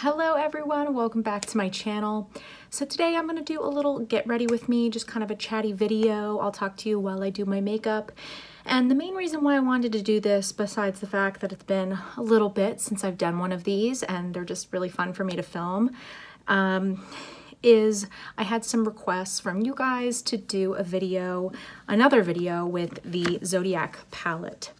Hello everyone, welcome back to my channel. So today I'm going to do a little get ready with me, just kind of a chatty video. I'll talk to you while I do my makeup. And the main reason why I wanted to do this, besides the fact that it's been a little bit since I've done one of these and they're just really fun for me to film, is I had some requests from you guys to do a video, another video with the Zodiac palette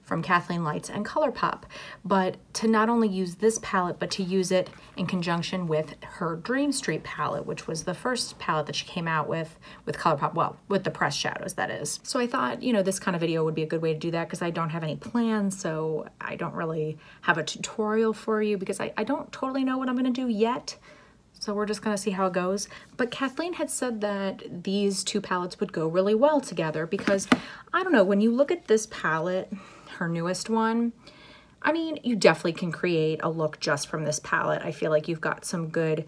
from KathleenLights and ColourPop, but to not only use this palette, but to use it in conjunction with her Dream Street palette, which was the first palette that she came out with ColourPop, well, with the pressed shadows, that is. So I thought, you know, this kind of video would be a good way to do that because I don't have any plans, so I don't really have a tutorial for you because I don't totally know what I'm gonna do yet. So we're just gonna see how it goes. But Kathleen had said that these two palettes would go really well together because, I don't know, when you look at this palette, her newest one, I mean, you definitely can create a look just from this palette. I feel like you've got some good,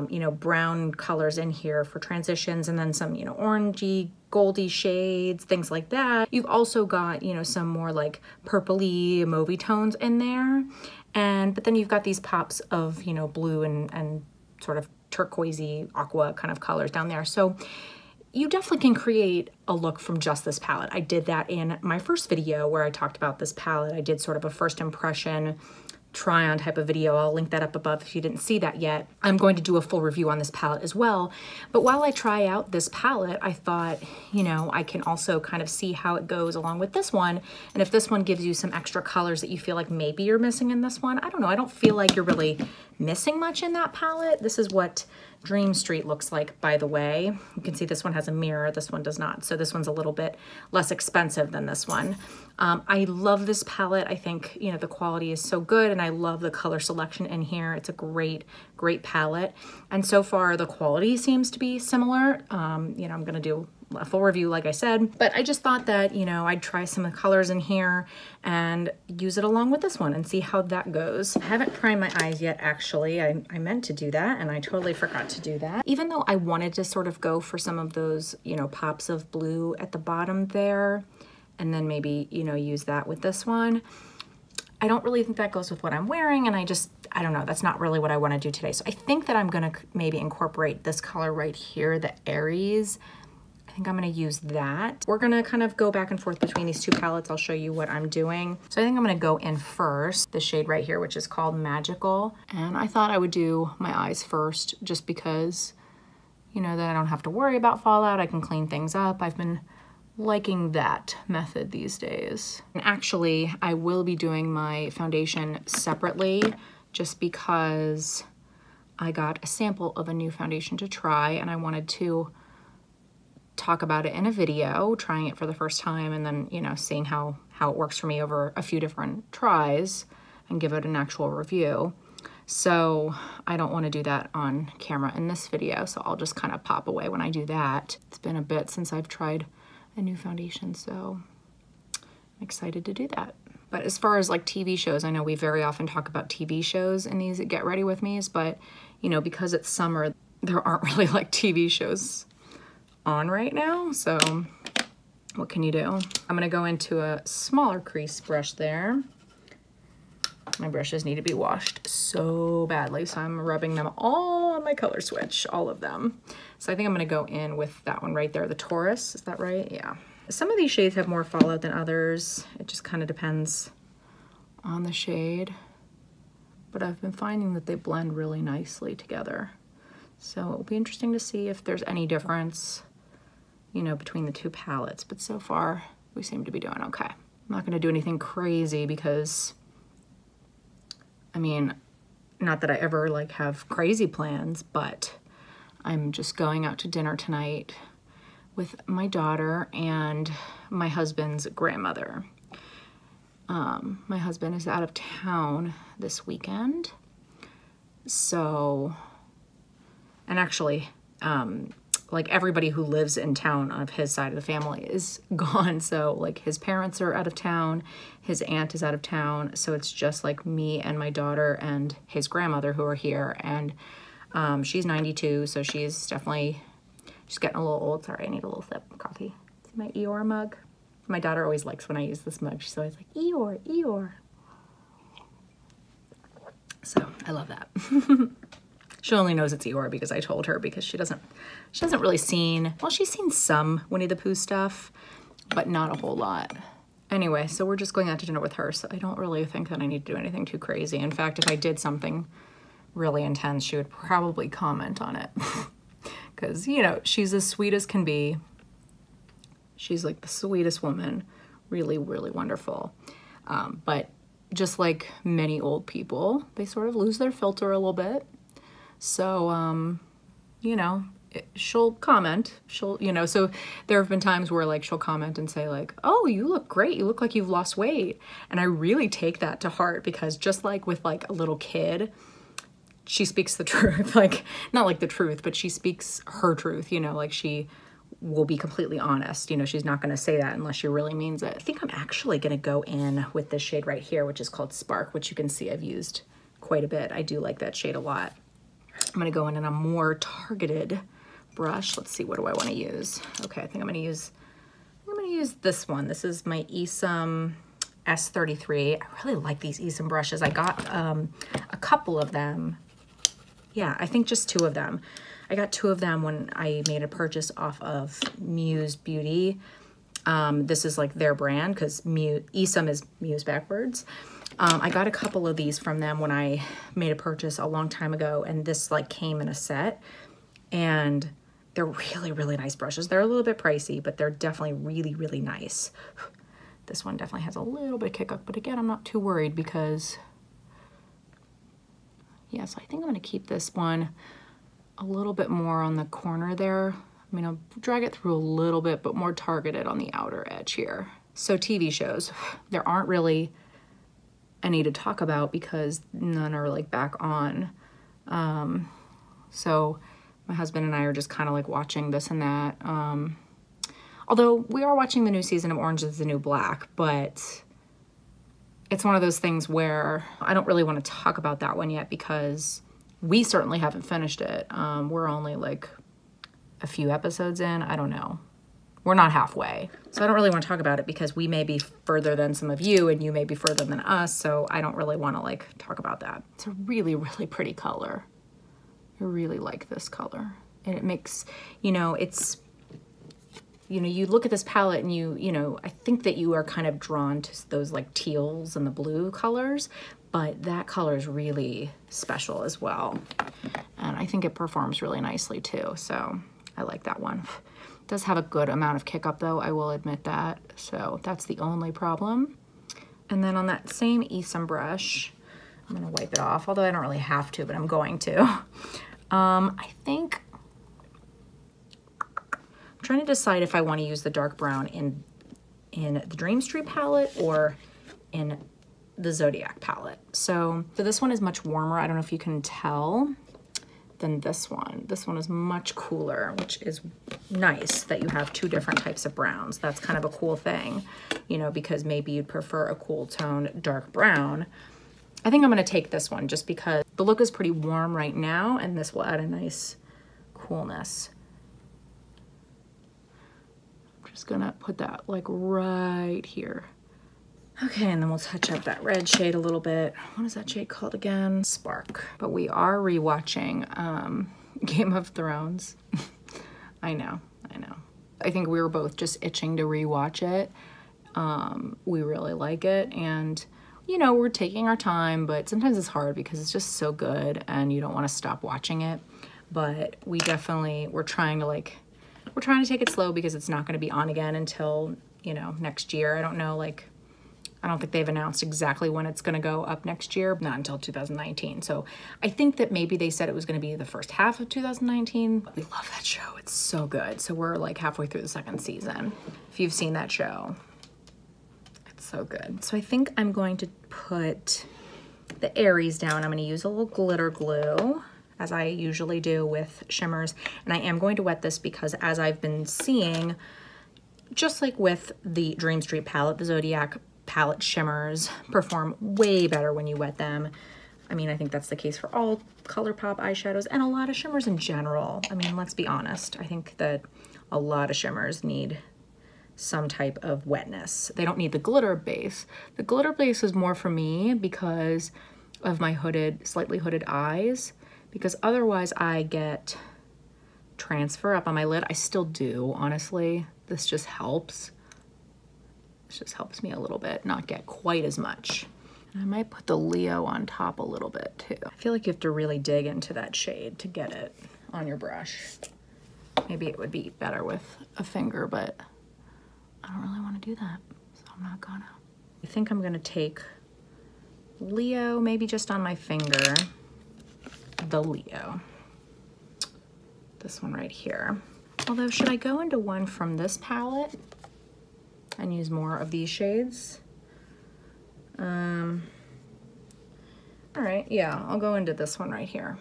you know, brown colors in here for transitions and then some, you know, orangey, goldy shades, things like that. You've also got, you know, some more like purpley, mauvey tones in there. But then you've got these pops of, you know, blue and sort of turquoisey, aqua kind of colors down there. So you definitely can create a look from just this palette. I did that in my first video where I talked about this palette. I did sort of a first impression try on type of video. I'll link that up above if you didn't see that yet. I'm going to do a full review on this palette as well. But while I try out this palette, I thought, you know, I can also kind of see how it goes along with this one. And if this one gives you some extra colors that you feel like maybe you're missing in this one, I don't know. I don't feel like you're really missing much in that palette. This is what Dream Street looks like, by the way. You can see this one has a mirror, this one does not. So this one's a little bit less expensive than this one. I love this palette. I think, you know, the quality is so good and I love the color selection in here. It's a great, great palette. And so far the quality seems to be similar. You know, I'm gonna do a full review like I said, but I just thought that, you know, I'd try some of the colors in here and use it along with this one and see how that goes. I haven't primed my eyes yet, actually. I meant to do that and I totally forgot to do that. Even though I wanted to sort of go for some of those, you know, pops of blue at the bottom there, and then maybe, you know, use that with this one. I don't really think that goes with what I'm wearing, and I don't know, that's not really what I want to do today. So I think that I'm gonna maybe incorporate this color right here, the Aries. I think I'm gonna use that. We're gonna kind of go back and forth between these two palettes. I'll show you what I'm doing. So I think I'm gonna go in first, the shade right here, which is called Magical. And I thought I would do my eyes first just because, you know, that I don't have to worry about fallout. I can clean things up. I've been liking that method these days. And actually, I will be doing my foundation separately just because I got a sample of a new foundation to try and I wanted to talk about it in a video, trying it for the first time and then, you know, seeing how it works for me over a few different tries and give it an actual review. So I don't want to do that on camera in this video, so I'll just kind of pop away when I do that. It's been a bit since I've tried a new foundation, so I'm excited to do that. But as far as like TV shows, I know we very often talk about TV shows in these Get Ready With Me's, but you know, because it's summer, there aren't really like TV shows on right now, so what can you do? I'm gonna go into a smaller crease brush there. My brushes need to be washed so badly, so I'm rubbing them all on my color switch, all of them. So I think I'm gonna go in with that one right there, the Taurus, is that right? Yeah. Some of these shades have more fallout than others. It just kind of depends on the shade, but I've been finding that they blend really nicely together. So it'll be interesting to see if there's any difference, you know, between the two palettes, but so far we seem to be doing okay. I'm not gonna do anything crazy because, I mean, not that I ever like have crazy plans, but I'm just going out to dinner tonight with my daughter and my husband's grandmother. My husband is out of town this weekend, so, and actually, like everybody who lives in town of his side of the family is gone. So like his parents are out of town, his aunt is out of town. So it's just like me and my daughter and his grandmother who are here. And she's 92, so she's definitely, she's getting a little old. Sorry, I need a little sip of coffee. See my Eeyore mug? My daughter always likes when I use this mug. She's always like, Eeyore, Eeyore. So I love that. She only knows it's Eeyore because I told her, because she hasn't really seen, well, she's seen some Winnie the Pooh stuff, but not a whole lot. Anyway, so we're just going out to dinner with her, so I don't really think that I need to do anything too crazy. In fact, if I did something really intense, she would probably comment on it. Because, you know, she's as sweet as can be. She's like the sweetest woman. Really, really wonderful. But just like many old people, they sort of lose their filter a little bit. So, you know, she'll comment, you know, so there have been times where like she'll comment and say like, oh, you look great. You look like you've lost weight. And I really take that to heart, because just like with like a little kid, she speaks the truth, like not like the truth, but she speaks her truth, you know, like she will be completely honest. You know, she's not going to say that unless she really means it. I think I'm actually going to go in with this shade right here, which is called Spark, which you can see I've used quite a bit. I do like that shade a lot. I'm going to go in a more targeted brush. Let's see, what do I want to use? Okay, I think I'm going to use this one. This is my Esom S33. I really like these Esom brushes. I got a couple of them. Yeah, I think just 2 of them. I got 2 of them when I made a purchase off of Muse Beauty. This is like their brand, because Esom is Muse backwards. I got a couple of these from them when I made a purchase a long time ago, and this like came in a set, and they're really, really nice brushes. They're a little bit pricey, but they're definitely really, really nice. This one definitely has a little bit of kick up, but again, I'm not too worried because, yeah, so I think I'm gonna keep this one a little bit more on the corner there. I mean, I'll drag it through a little bit, but more targeted on the outer edge here. So TV shows, there aren't really any to talk about because none are like back on. So my husband and I are just kind of like watching this and that. Although we are watching the new season of Orange is the New Black, but it's one of those things where I don't really want to talk about that one yet because we certainly haven't finished it. We're only like a few episodes in. I don't know. We're not halfway. So I don't really want to talk about it because we may be further than some of you and you may be further than us. So I don't really want to like talk about that. It's a really, really pretty color. I really like this color. And it makes, you know, it's, you know, you look at this palette and you know, I think that you are kind of drawn to those like teals and the blue colors, but that color is really special as well. And I think it performs really nicely too. So I like that one. It does have a good amount of kick up though, I will admit that. So that's the only problem. And then on that same Esom brush, I'm gonna wipe it off, although I don't really have to, but I'm going to. I think, I'm trying to decide if I want to use the dark brown in the Dream Street palette or in the Zodiac palette. So this one is much warmer. I don't know if you can tell than this one. This one is much cooler, which is nice that you have 2 different types of browns. That's kind of a cool thing, you know, because maybe you'd prefer a cool tone dark brown. I think I'm going to take this one just because the look is pretty warm right now and this will add a nice coolness. I'm just going to put that like right here. Okay, and then we'll touch up that red shade a little bit. What is that shade called again? Spark. But we are rewatching Game of Thrones. I know. I think we were both just itching to rewatch it. We really like it, and you know, we're taking our time, but sometimes it's hard because it's just so good and you don't want to stop watching it. But we definitely, we're trying to take it slow because it's not going to be on again until, you know, next year. I don't know, like, I don't think they've announced exactly when it's going to go up next year, not until 2019. So I think that maybe they said it was going to be the first half of 2019. But we love that show. It's so good. So we're like halfway through the 2nd season. If you've seen that show, it's so good. So I think I'm going to put the Aries down. I'm going to use a little glitter glue, as I usually do with shimmers. And I am going to wet this because, as I've been seeing, just like with the Dream Street palette, the Zodiac palette shimmers perform way better when you wet them. I mean, I think that's the case for all ColourPop eyeshadows and a lot of shimmers in general. I mean, let's be honest. I think that a lot of shimmers need some type of wetness. They don't need the glitter base. The glitter base is more for me because of my hooded, slightly hooded eyes, because otherwise I get transfer up on my lid. I still do, honestly. This just helps. This just helps me a little bit, not get quite as much. And I might put the Leo on top a little bit too. I feel like you have to really dig into that shade to get it on your brush. Maybe it would be better with a finger, but I don't really want to do that, so I'm not gonna. I think I'm gonna take Leo, maybe just on my finger, the Leo. This one right here. Although, should I go into one from this palette and use more of these shades? All right, yeah, I'll go into this one right here.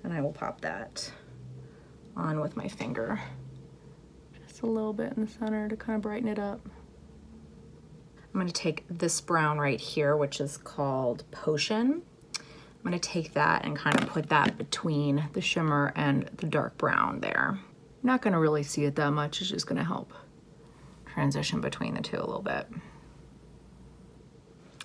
And I will pop that on with my finger. Just a little bit in the center to kind of brighten it up. I'm gonna take this brown right here, which is called Potion. I'm gonna take that and kind of put that between the shimmer and the dark brown there. I'm not gonna really see it that much, it's just gonna help transition between the two a little bit.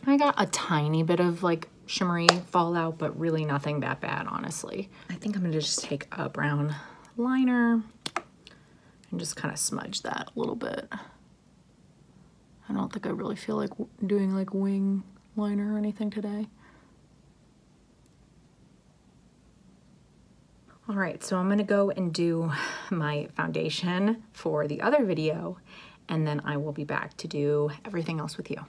I got a tiny bit of like shimmery fallout, but really nothing that bad, honestly. I think I'm gonna just take a brown liner and just kind of smudge that a little bit. I don't think I really feel like doing like wing liner or anything today. All right, so I'm gonna go and do my foundation for the other video, and then I will be back to do everything else with you.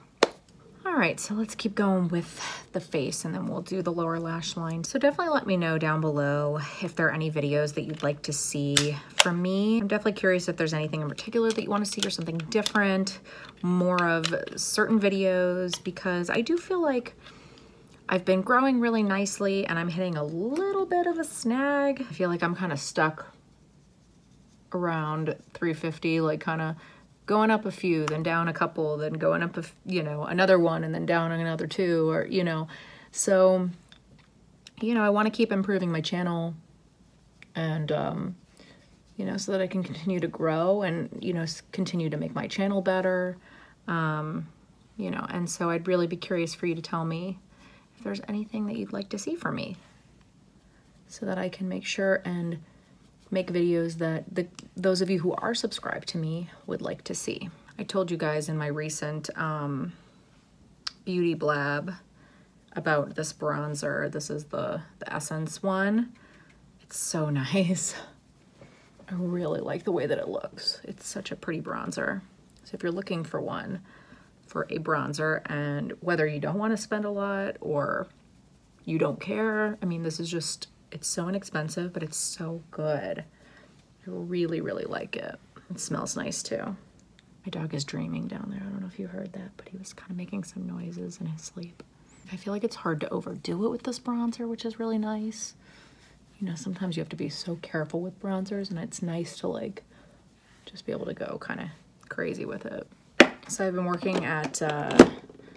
All right, so let's keep going with the face, and then we'll do the lower lash line. So definitely let me know down below if there are any videos that you'd like to see from me. I'm definitely curious if there's anything in particular that you want to see or something different, more of certain videos, because I do feel like I've been growing really nicely and I'm hitting a little bit of a snag. I feel like I'm kind of stuck around 350, like kind of going up a few, then down a couple, then going up, another one, and then down another two, or, So, I want to keep improving my channel and, so that I can continue to grow and, continue to make my channel better, and so I'd really be curious for you to tell me if there's anything that you'd like to see from me so that I can make sure and make videos that those of you who are subscribed to me would like to see. I told you guys in my recent beauty blab about this bronzer. This is the Essence one. It's so nice. I really like the way that it looks. It's such a pretty bronzer. So if you're looking for one, for a bronzer, and whether you don't want to spend a lot or you don't care, I mean, this is just, it's so inexpensive, but it's so good. I really, really like it. It smells nice too. My dog is dreaming down there. I don't know if you heard that, but he was kind of making some noises in his sleep. I feel like it's hard to overdo it with this bronzer, which is really nice. Sometimes you have to be so careful with bronzers, and it's nice to like just be able to go kind of crazy with it. So I've been working at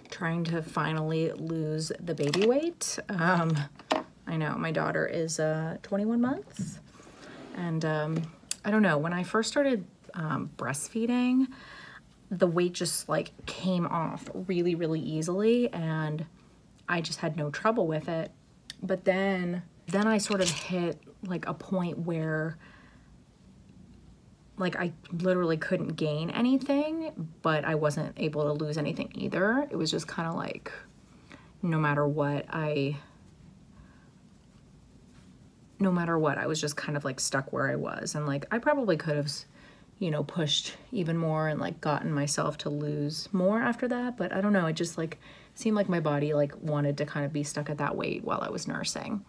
trying to finally lose the baby weight. I know my daughter is 21 months, and I don't know, when I first started breastfeeding, the weight just like came off really, really easily, and I just had no trouble with it. But then I sort of hit like a point where like I literally couldn't gain anything, but I wasn't able to lose anything either. It was just kind of like no matter what, I was just kind of like stuck where I was. And like I probably could have, pushed even more and like gotten myself to lose more after that, but I don't know, it just like seemed like my body like wanted to kind of be stuck at that weight while I was nursing.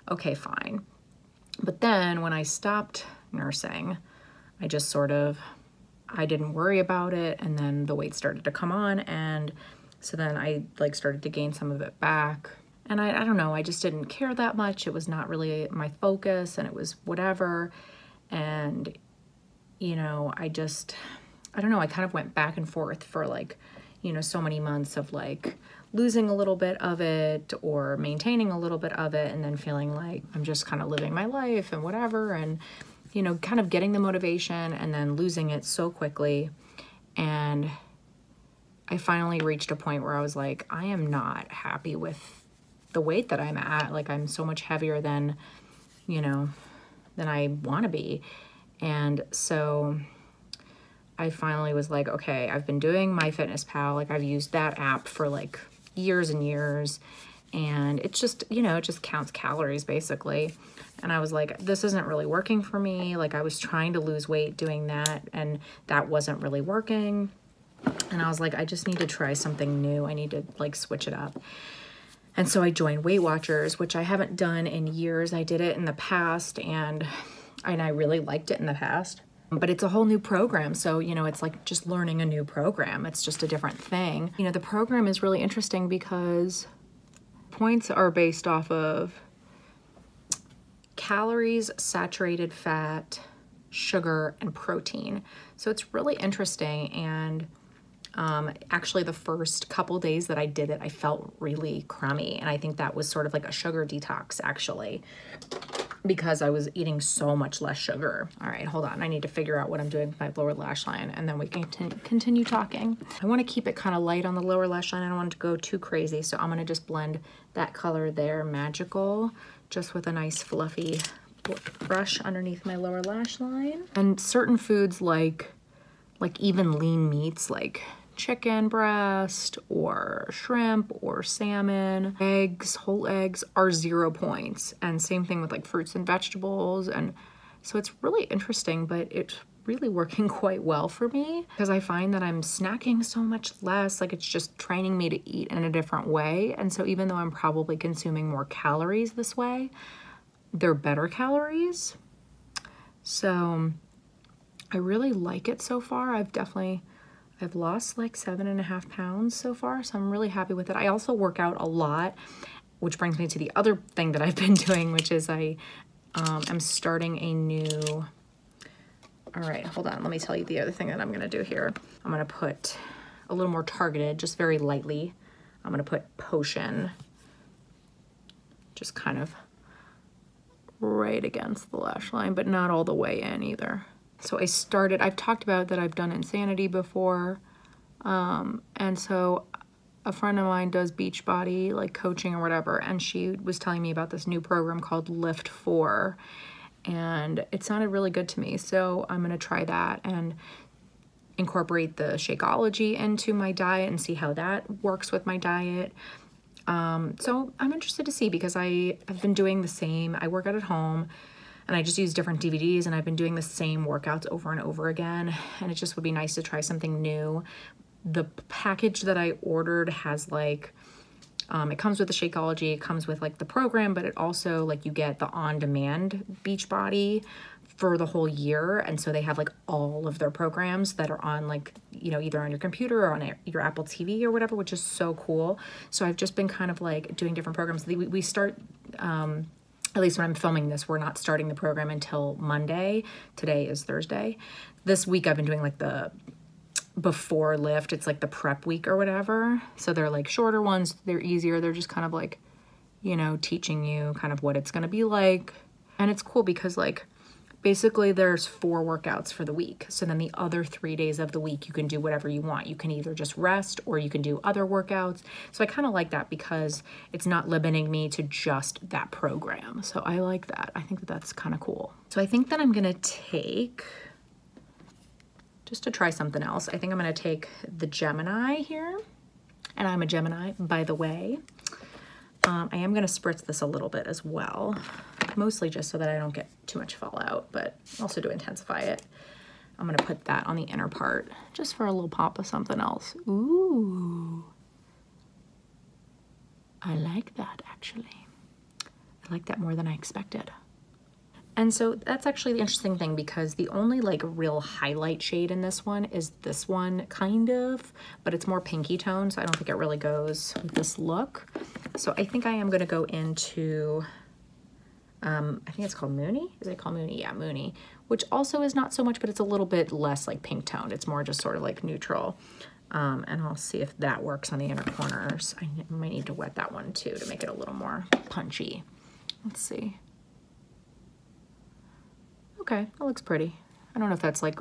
Okay, fine. But then when I stopped nursing, I just sort of, I didn't worry about it, and then the weight started to come on, and so then I like started to gain some of it back. And I don't know, I just didn't care that much. It was not really my focus, and it was whatever. And, I don't know, I kind of went back and forth for like, so many months of like losing a little bit of it or maintaining a little bit of it, and then feeling like I'm just kind of living my life and whatever, and, kind of getting the motivation and then losing it so quickly. And I finally reached a point where I was like, I am not happy with the weight that I'm at. Like, I'm so much heavier than, you know, than I want to be. And so I finally was like, okay, I've been doing MyFitnessPal. Like, I've used that app for like years and years, and it's just, you know, it just counts calories basically. And I was like, this isn't really working for me. Like, I was trying to lose weight doing that, and that wasn't really working. And I was like, I just need to try something new. I need to like switch it up. And so I joined Weight Watchers, which I haven't done in years. I did it in the past, and I really liked it in the past. But it's a whole new program. So, you know, it's like just learning a new program. It's just a different thing. You know, the program is really interesting because points are based off of calories, saturated fat, sugar, and protein. So it's really interesting. And actually the first couple days that I did it, I felt really crummy. And I think that was sort of like a sugar detox actually, because I was eating so much less sugar. All right, hold on. I need to figure out what I'm doing with my lower lash line, and then we can continue talking. I want to keep it kind of light on the lower lash line. I don't want it to go too crazy. So I'm going to just blend that color there, Magical, just with a nice fluffy brush underneath my lower lash line. And certain foods like even lean meats, like chicken breast or shrimp or salmon, eggs, whole eggs are 0 points. And same thing with like fruits and vegetables. And so it's really interesting, but it's really working quite well for me because I find that I'm snacking so much less. Like, it's just training me to eat in a different way. And so even though I'm probably consuming more calories this way, they're better calories. So I really like it so far. I've lost like 7.5 pounds so far, so I'm really happy with it. I also work out a lot, which brings me to the other thing that I've been doing, which is I'm starting a new, all right, hold on. Let me tell you the other thing that I'm gonna do here. I'm gonna put a little more targeted, just very lightly. I'm gonna put Potion, just kind of right against the lash line, but not all the way in either. So I've talked about that I've done Insanity before. And so a friend of mine does Beachbody, like coaching or whatever. And she was telling me about this new program called Lift 4. And it sounded really good to me. So I'm going to try that and incorporate the Shakeology into my diet and see how that works with my diet. So I'm interested to see, because I have been doing the same. I work out at home, and I just use different DVDs, and I've been doing the same workouts over and over again, and it just would be nice to try something new. The package that I ordered has like, it comes with the Shakeology, it comes with like the program, but it also like you get the on-demand Beachbody for the whole year. And so they have like all of their programs that are on, like, you know, either on your computer or on your Apple TV or whatever, which is so cool. So I've just been kind of like doing different programs. We start, at least when I'm filming this, we're not starting the program until Monday. Today is Thursday. This week I've been doing like the before lift. It's like the prep week or whatever. So they're like shorter ones. They're easier. They're just kind of like, you know, teaching you kind of what it's going to be like. And it's cool because like basically there's 4 workouts for the week. So then the other 3 days of the week, you can do whatever you want. You can either just rest or you can do other workouts. So I kind of like that because it's not limiting me to just that program. So I like that. I think that that's kind of cool. So I think that I'm going to take, just to try something else, I think I'm going to take the Gemini here. And I'm a Gemini, by the way. I am going to spritz this a little bit as well, mostly just so that I don't get too much fallout, but also to intensify it. I'm going to put that on the inner part just for a little pop of something else. Ooh. I like that, actually. I like that more than I expected. And so that's actually the interesting thing, because the only like real highlight shade in this one is this one, kind of, but it's more pinky tone, so I don't think it really goes with this look. So I think I am going to go into, I think it's called Moony. Is it called Moony? Yeah, Moony, which also is not so much, but it's a little bit less like pink toned. It's more just sort of like neutral. And I'll see if that works on the inner corners. I might need to wet that one too to make it a little more punchy. Let's see. Okay, that looks pretty. I don't know if that's like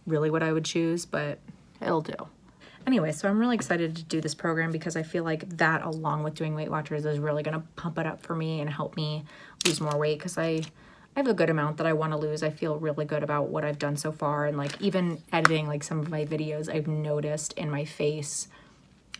really what I would choose, but it'll do. Anyway, so I'm really excited to do this program because I feel like that, along with doing Weight Watchers, is really gonna pump it up for me and help me lose more weight, because I have a good amount that I want to lose. I feel really good about what I've done so far, and like even editing like some of my videos, I've noticed in my face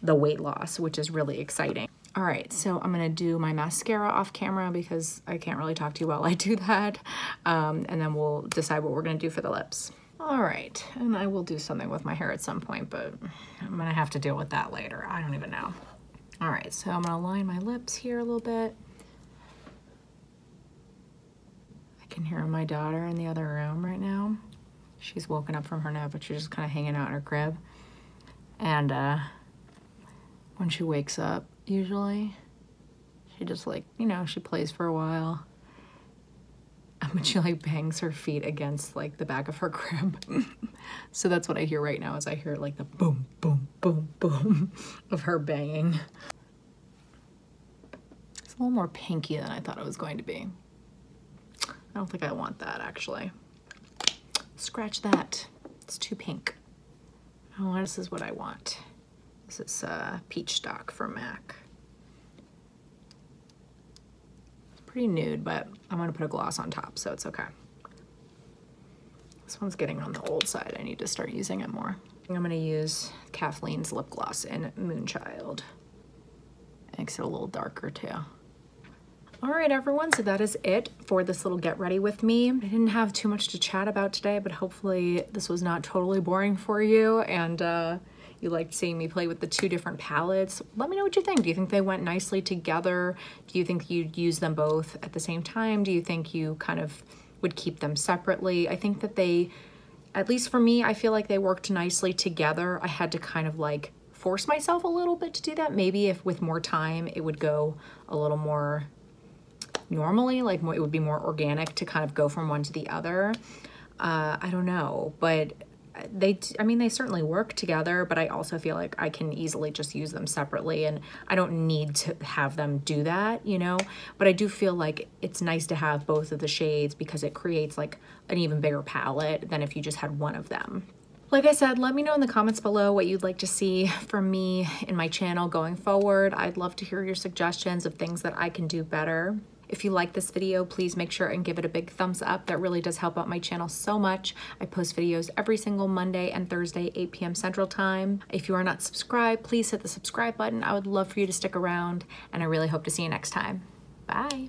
the weight loss, which is really exciting. All right, so I'm gonna do my mascara off camera because I can't really talk to you while I do that, and then we'll decide what we're gonna do for the lips. All right, and I will do something with my hair at some point, but I'm gonna have to deal with that later. I don't even know. All right, so I'm gonna line my lips here a little bit. I can hear my daughter in the other room right now. She's woken up from her nap, but she's just kind of hanging out in her crib. And when she wakes up, usually, she just like, you know, she plays for a while. But she like bangs her feet against like the back of her crib. So that's what I hear right now, is I hear like the boom, boom, boom, boom of her banging. It's a little more pinky than I thought it was going to be. I don't think I want that, actually. Scratch that. It's too pink. Oh, this is what I want. This is Peach Stock from MAC. It's pretty nude, but I'm gonna put a gloss on top, so it's okay. This one's getting on the old side. I need to start using it more. I'm gonna use Kathleen's lip gloss in Moonchild. It makes it a little darker too. All right, everyone, so that is it for this little get ready with me. I didn't have too much to chat about today, but hopefully this was not totally boring for you, and you liked seeing me play with the two different palettes. Let me know what you think. Do you think they went nicely together? Do you think you'd use them both at the same time? Do you think you kind of would keep them separately? I think that they, at least for me, I feel like they worked nicely together. I had to kind of like force myself a little bit to do that. Maybe if with more time, it would go a little more normally, like it would be more organic to kind of go from one to the other. I don't know, but I mean, they certainly work together, but I also feel like I can easily just use them separately, and I don't need to have them do that, you know? But I do feel like it's nice to have both of the shades because it creates like an even bigger palette than if you just had one of them. Like I said, let me know in the comments below what you'd like to see from me in my channel going forward. I'd love to hear your suggestions of things that I can do better. If you like this video, please make sure and give it a big thumbs up. That really does help out my channel so much. I post videos every single Monday and Thursday, 8 p.m. Central Time. If you are not subscribed, please hit the subscribe button. I would love for you to stick around, and I really hope to see you next time. Bye.